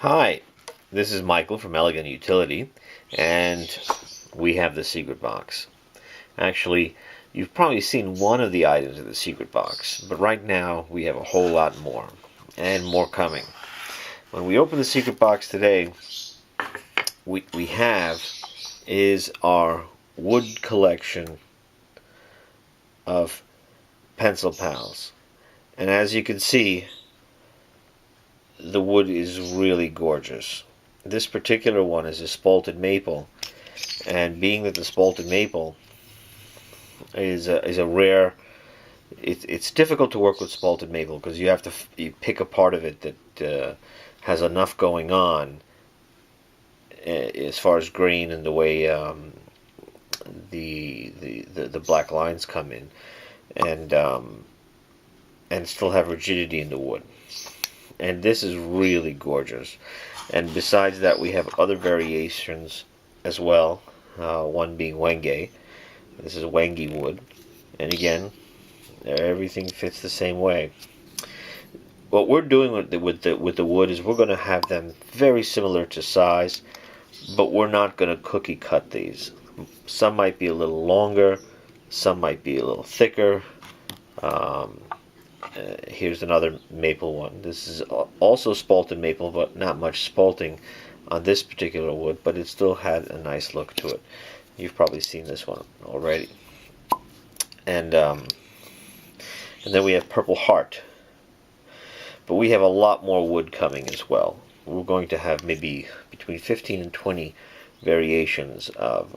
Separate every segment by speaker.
Speaker 1: Hi, this is Michael from Elegant Utility, and we have the secret box. Actually, you've probably seen one of the items in the secret box, but right now we have a whole lot more, and more coming. When we open the secret box today, we have is our wood collection of pencil pals. And as you can see, the wood is really gorgeous. This particular one is a spalted maple, and being that the spalted maple is a rare, it's difficult to work with spalted maple because you have to you pick a part of it that has enough going on as far as grain and the way the black lines come in, and still have rigidity in the wood. And this is really gorgeous. And besides that, we have other variations as well. One being wenge. This is wenge wood, and again, everything fits the same way. What we're doing with the wood is we're going to have them very similar to size, but we're not going to cookie cut these. Some might be a little longer, some might be a little thicker. Here's another maple one. This is also spalted maple, but not much spalting on this particular wood, but it still had a nice look to it. You've probably seen this one already. And then we have Purple Heart. But we have a lot more wood coming as well. We're going to have maybe between 15 and 20 variations of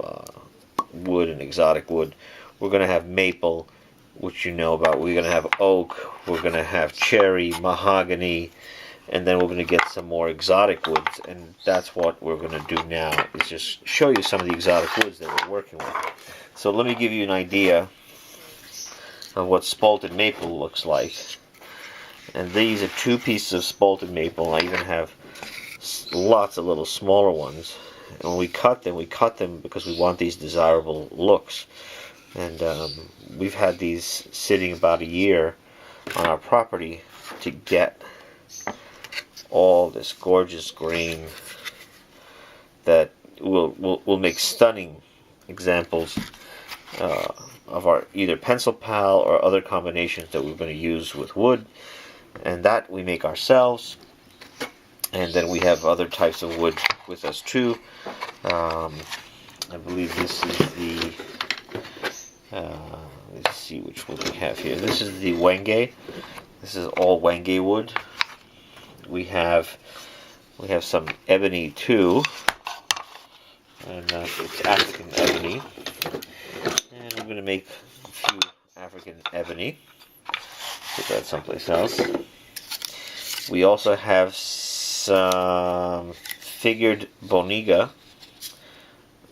Speaker 1: wood and exotic wood. We're going to have maple, which you know about. We're going to have oak, we're going to have cherry, mahogany, and then we're going to get some more exotic woods. And that's what we're going to do now, is just show you some of the exotic woods that we're working with. So let me give you an idea of what spalted maple looks like. And these are two pieces of spalted maple. I even have lots of little smaller ones. And when we cut them because we want these desirable looks. And we've had these sitting about a year on our property to get all this gorgeous grain that will make stunning examples of our either pencil pal or other combinations that we're going to use with wood. And that we make ourselves. And then we have other types of wood with us too. I believe this is the let's see which wood we have here. This is the wenge. This is all wenge wood. We have some ebony too, and it's African ebony. And I'm going to make a few African ebony. Put that someplace else. We also have some figured boniga,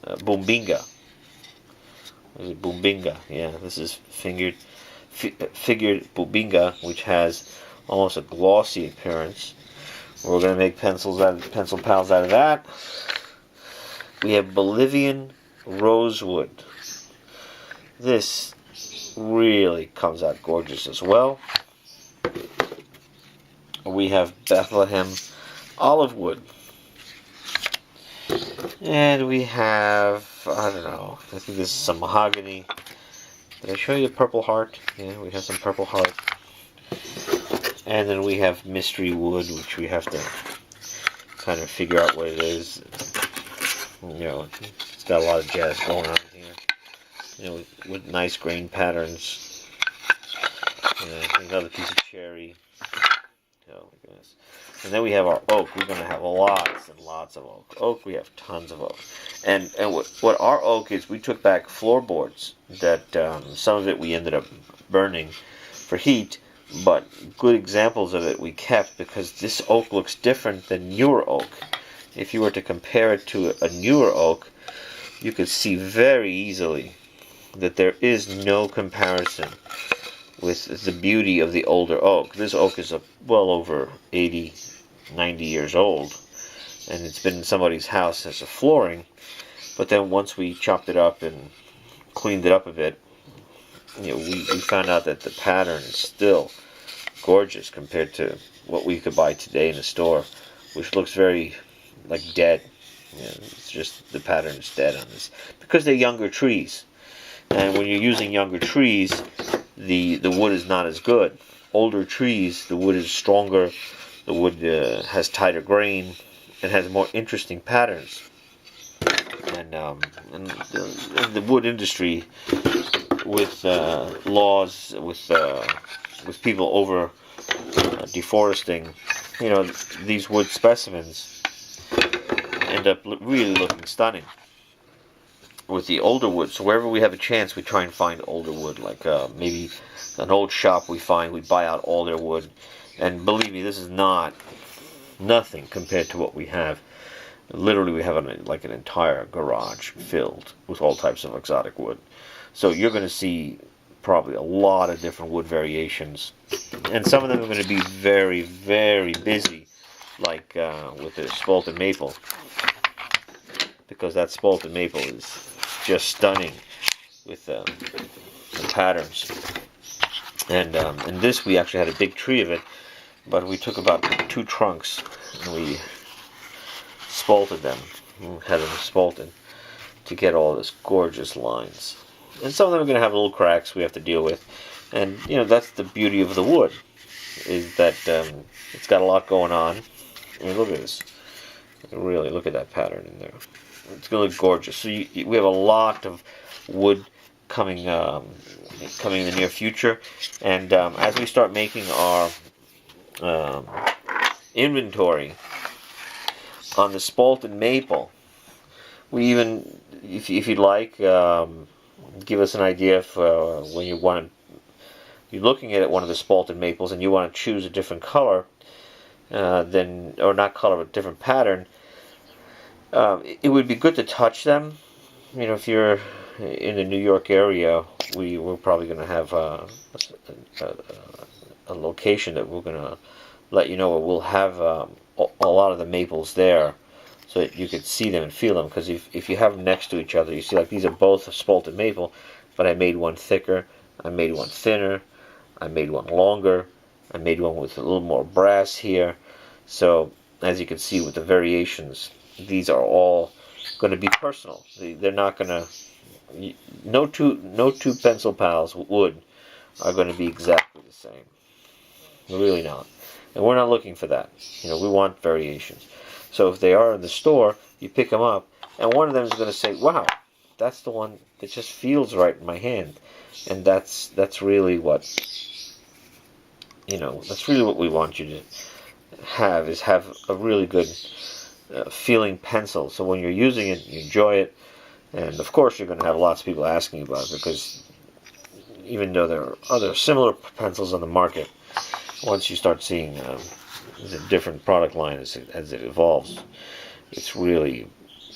Speaker 1: bumbinga. Bumbinga, yeah. This is figured bumbinga, which has almost a glossy appearance. We're going to make pencil pals out of that. We have Bolivian rosewood. This really comes out gorgeous as well. We have Bethlehem olive wood. And we have, I don't know, I think this is some mahogany. Did I show you the Purple Heart? Yeah, we have some Purple Heart. And then we have mystery wood, which we have to kind of figure out what it is. You know, it's got a lot of jazz going on here. You know, with nice grain patterns. Another piece of cherry. Oh my goodness. And then we have our oak. We're going to have lots and lots of oak. Oak, we have tons of oak. And what our oak is, we took back floorboards that some of it we ended up burning for heat, but good examples of it we kept because this oak looks different than newer oak. If you were to compare it to a newer oak, you could see very easily that there is no comparison with the beauty of the older oak. This oak is well over 80, 90 years old, and it's been in somebody's house as a flooring. But then once we chopped it up and cleaned it up a bit, you know, we found out that the pattern is still gorgeous compared to what we could buy today in the store. which looks very like dead. It's just the pattern is dead on this because they're younger trees, and when you're using younger trees, the wood is not as good. Older trees, the wood is stronger, the wood has tighter grain, and has more interesting patterns. And the wood industry, with laws, with people over deforesting, these wood specimens end up really looking stunning with the older wood. So wherever we have a chance, we try and find older wood, like maybe an old shop we find, we buy out all their wood. And believe me, this is nothing compared to what we have. Literally, we have like an entire garage filled with all types of exotic wood. So you're going to see probably a lot of different wood variations, and some of them are going to be very, very busy, like with the spalted maple, because that spalted maple is just stunning with the patterns. And this, we actually had a big tree of it, but we took about 2 trunks and we spalted them, had them spalted to get all this gorgeous lines. And some of them are going to have little cracks we have to deal with, and that's the beauty of the wood, is that it's got a lot going on. I mean, look at this. Really, look at that pattern in there. It's going to look gorgeous. So we have a lot of wood coming in the near future, and as we start making our inventory on the spalted maple, we even, if you'd like, give us an idea if when you're looking at one of the spalted maples and you want to choose a different color, or not color, but different pattern. It would be good to touch them. If you're in the New York area, we're probably going to have a location that we're going to let you know where we'll have a lot of the maples there, so that you could see them and feel them. Because if you have them next to each other, you see, like, these are both spalted maple, but I made one thicker, I made one thinner, I made one longer, I made one with a little more brass here. So as you can see with the variations, these are all going to be personal. They're not going to, no two pencil pals wood are going to be exactly the same. Really not. And we're not looking for that. We want variations. So if they are in the store, you pick them up, and one of them is going to say, wow, that's the one that just feels right in my hand. And that's really what, that's really what we want you to have a really good feeling pencil. So when you're using it, you enjoy it. And of course, you're going to have lots of people asking about it, because even though there are other similar pencils on the market, once you start seeing the different product line as it evolves, it's really,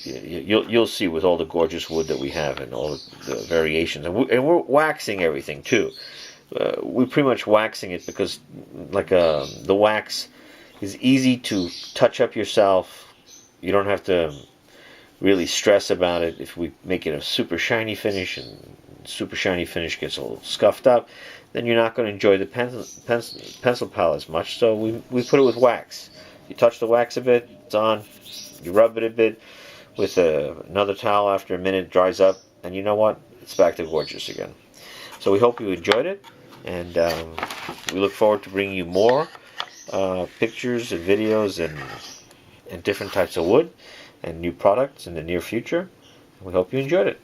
Speaker 1: you'll see with all the gorgeous wood that we have and all the variations, and we're waxing everything too. We're pretty much waxing it because, like, the wax is easy to touch up yourself. You don't have to really stress about it. If we make it a super shiny finish, and super shiny finish gets a little scuffed up, then you're not going to enjoy the pencil palette as much. So we put it with wax. You touch the wax a bit, it's on. You rub it a bit with another towel. After a minute, it dries up, and you know what? It's back to gorgeous again. So we hope you enjoyed it, and we look forward to bringing you more pictures and videos and different types of wood and new products in the near future. We hope you enjoyed it.